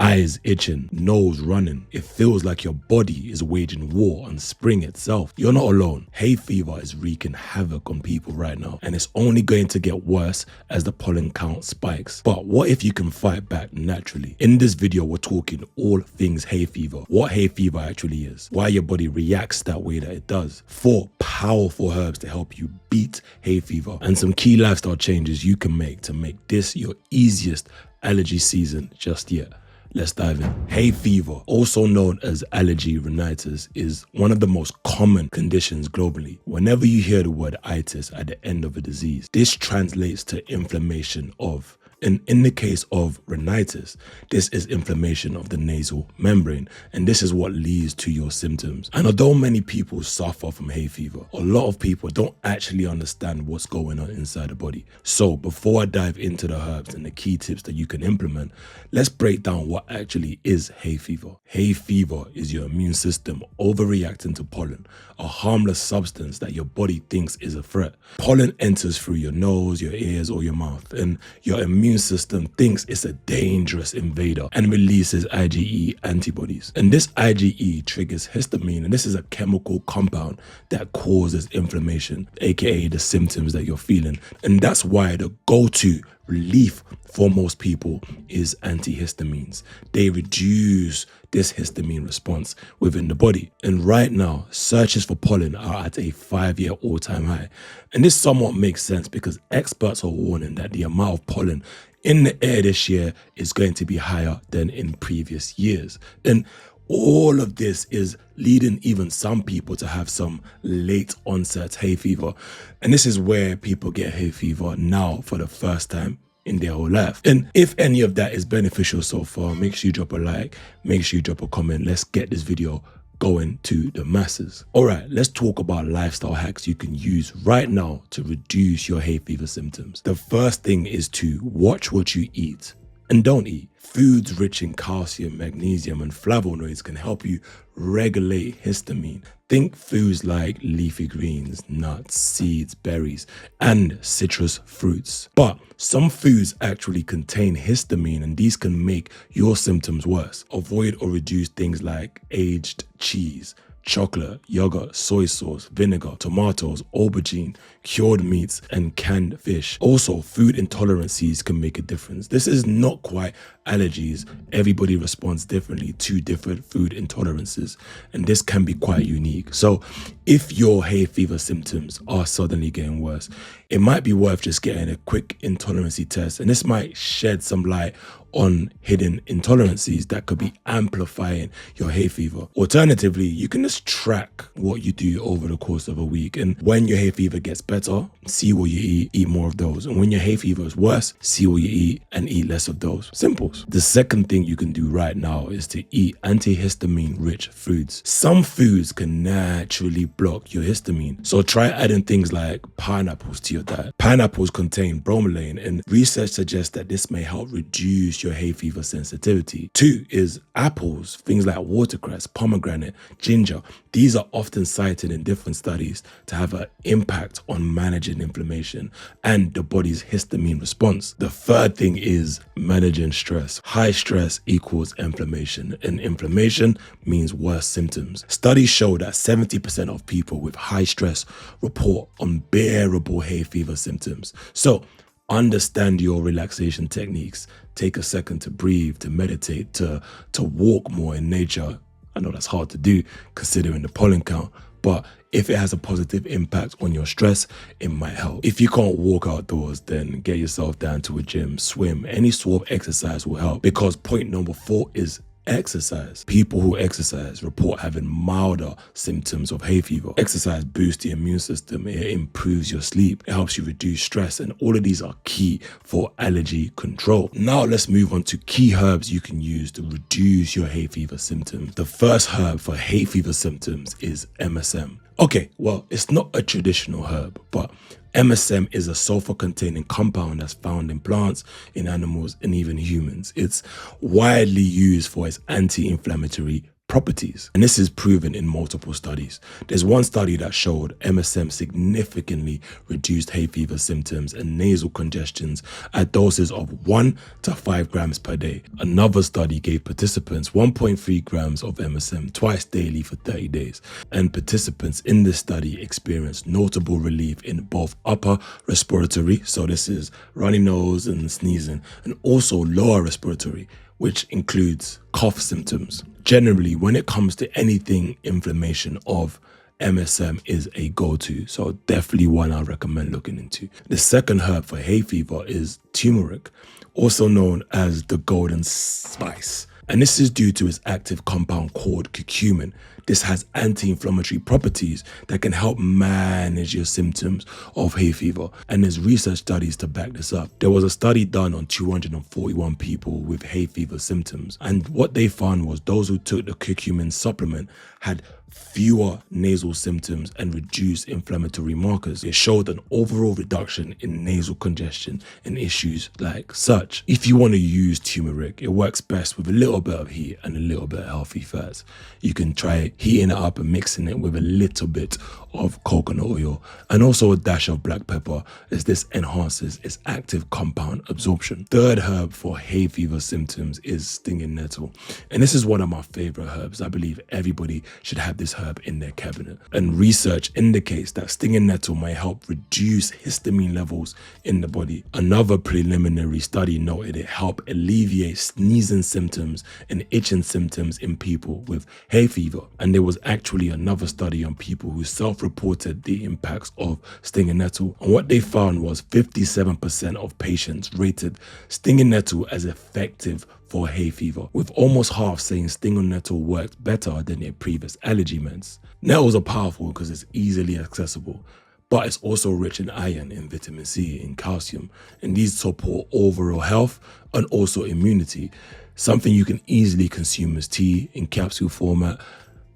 eyes itching, nose running. It feels like your body is waging war on spring itself. You're not alone. Hay fever is wreaking havoc on people right now, and it's only going to get worse as the pollen count spikes. But what if you can fight back naturally? In this video, we're talking all things hay fever, what hay fever actually is, why your body reacts that way that it does, 4 powerful herbs to help you beat hay fever, and some key lifestyle changes you can make to make this your easiest allergy season just yet. Let's dive in. Hay fever, also known as allergy rhinitis, is one of the most common conditions globally. Whenever you hear the word itis at the end of a disease, this translates to inflammation of. And in the case of rhinitis, this is inflammation of the nasal membrane, and this is what leads to your symptoms. And although many people suffer from hay fever, a lot of people don't actually understand what's going on inside the body. So before I dive into the herbs and the key tips that you can implement, let's break down what actually is hay fever. Hay fever is your immune system overreacting to pollen, a harmless substance that your body thinks is a threat. Pollen enters through your nose, your ears, or your mouth, and your immune system thinks it's a dangerous invader and releases IgE antibodies. And this IgE triggers histamine, and this is a chemical compound that causes inflammation, aka the symptoms that you're feeling. And that's why the go-to relief for most people is antihistamines. They reduce this histamine response within the body. And right now, searches for pollen are at a 5-year all-time high. And this somewhat makes sense because experts are warning that the amount of pollen in the air this year is going to be higher than in previous years. And all of this is leading even some people to have some late onset hay fever. And this is where people get hay fever now for the first time in their whole life. And if any of that is beneficial so far, make sure you drop a like, make sure you drop a comment. Let's get this video going to the masses. All right, let's talk about lifestyle hacks you can use right now to reduce your hay fever symptoms. The first thing is to watch what you eat and don't eat. Foods rich in calcium, magnesium, and flavonoids can help you regulate histamine. Think foods like leafy greens, nuts, seeds, berries, and citrus fruits. But some foods actually contain histamine, and these can make your symptoms worse. Avoid or reduce things like aged cheese, chocolate, yogurt, soy sauce, vinegar, tomatoes, aubergine, cured meats, and canned fish. Also, food intolerances can make a difference. This is not quite allergies. Everybody responds differently to different food intolerances, and this can be quite unique. So if your hay fever symptoms are suddenly getting worse, it might be worth just getting a quick intolerancy test, and this might shed some light on hidden intolerances that could be amplifying your hay fever. Alternatively, you can just track what you do over the course of a week, and when your hay fever gets better, see what you eat more of those, and when your hay fever is worse, see what you eat and eat less of those. Simples. The second thing you can do right now is to eat antihistamine rich foods. Some foods can naturally block your histamine, so try adding things like pineapples to your diet. Pineapples contain bromelain, and research suggests that this may help reduce your hay fever sensitivity. 2 is apples, things like watercress, pomegranate, ginger. These are often cited in different studies to have an impact on managing inflammation and the body's histamine response. The third thing is managing stress. High stress equals inflammation, and inflammation means worse symptoms. Studies show that 70% of people with high stress report unbearable hay fever symptoms. So understand your relaxation techniques. Take a second to breathe, to meditate, to walk more in nature. I know that's hard to do considering the pollen count, but if it has a positive impact on your stress, it might help. If you can't walk outdoors, then get yourself down to a gym, swim. Any sort of exercise will help, because point number 4 is exercise. People who exercise report having milder symptoms of hay fever. Exercise boosts the immune system, it improves your sleep, it helps you reduce stress, and all of these are key for allergy control. Now let's move on to key herbs you can use to reduce your hay fever symptoms. The first herb for hay fever symptoms is MSM. Okay, well, it's not a traditional herb, but MSM is a sulfur-containing compound that's found in plants, in animals, and even humans. It's widely used for its anti-inflammatory properties. And this is proven in multiple studies. There's one study that showed MSM significantly reduced hay fever symptoms and nasal congestions at doses of 1 to 5 grams per day. Another study gave participants 1.3 grams of MSM twice daily for 30 days. And participants in this study experienced notable relief in both upper respiratory, so this is runny nose and sneezing, and also lower respiratory, which includes cough symptoms. Generally, when it comes to anything inflammation of MSM is a go-to, so definitely one I recommend looking into. The second herb for hay fever is turmeric, also known as the golden spice. And this is due to its active compound called curcumin. This has anti-inflammatory properties that can help manage your symptoms of hay fever. And there's research studies to back this up. There was a study done on 241 people with hay fever symptoms. And what they found was those who took the curcumin supplement had fewer nasal symptoms and reduced inflammatory markers. It showed an overall reduction in nasal congestion and issues like such. If you want to use turmeric, it works best with a little bit of heat and a little bit of healthy fats. You can try heating it up and mixing it with a little bit of coconut oil and also a dash of black pepper, as this enhances its active compound absorption. Third herb for hay fever symptoms is stinging nettle. And this is one of my favorite herbs. I believe everybody should have this herb in their cabinet. And research indicates that stinging nettle may help reduce histamine levels in the body. Another preliminary study noted it helped alleviate sneezing symptoms and itching symptoms in people with hay fever. And there was actually another study on people who self-reported the impacts of stinging nettle. And what they found was 57% of patients rated stinging nettle as effective for hay fever, with almost half saying stinging nettle worked better than their previous allergy meds. Nettles are powerful because it's easily accessible, but it's also rich in iron and vitamin C and calcium, and these support overall health and also immunity. Something you can easily consume as tea in capsule format.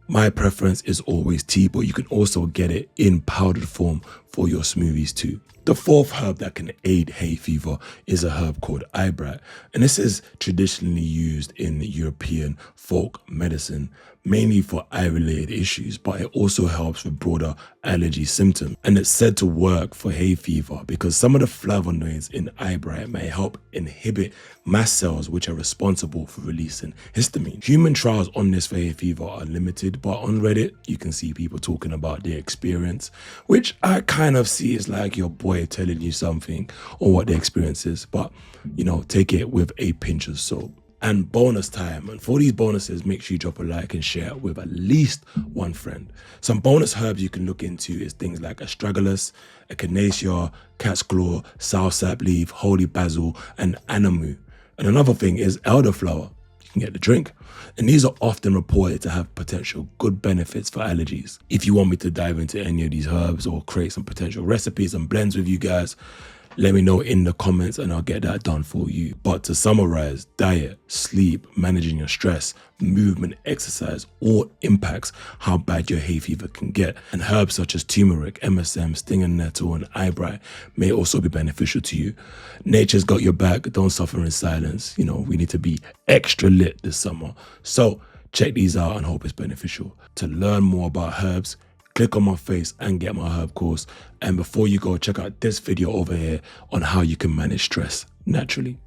My preference is always tea, but you can also get it in powdered form for your smoothies too. The fourth herb that can aid hay fever is a herb called eyebright, and this is traditionally used in European folk medicine, mainly for eye-related issues, but it also helps with broader allergy symptoms. And it's said to work for hay fever because some of the flavonoids in eyebright may help inhibit mast cells, which are responsible for releasing histamine. Human trials on this for hay fever are limited, but on Reddit, you can see people talking about their experience, which I kind of see as like your boy telling you something or what the experience is, but you know, take it with a pinch of salt. And bonus time, and for these bonuses, make sure you drop a like and share it with at least one friend. Some bonus herbs you can look into is things like astragalus, echinacea, cat's claw, soursop leaf, holy basil, and anamu. And another thing is elderflower. You can get the drink. And these are often reported to have potential good benefits for allergies. If you want me to dive into any of these herbs or create some potential recipes and blends with you guys, let me know in the comments and I'll get that done for you. But to summarize, diet, sleep, managing your stress, movement, exercise, all impacts how bad your hay fever can get. And herbs such as turmeric, MSM, stinging nettle, and eyebright may also be beneficial to you. Nature's got your back. Don't suffer in silence. You know, we need to be extra lit this summer. So check these out and hope it's beneficial. To learn more about herbs, click on my face and get my herb course. And before you go, check out this video over here on how you can manage stress naturally.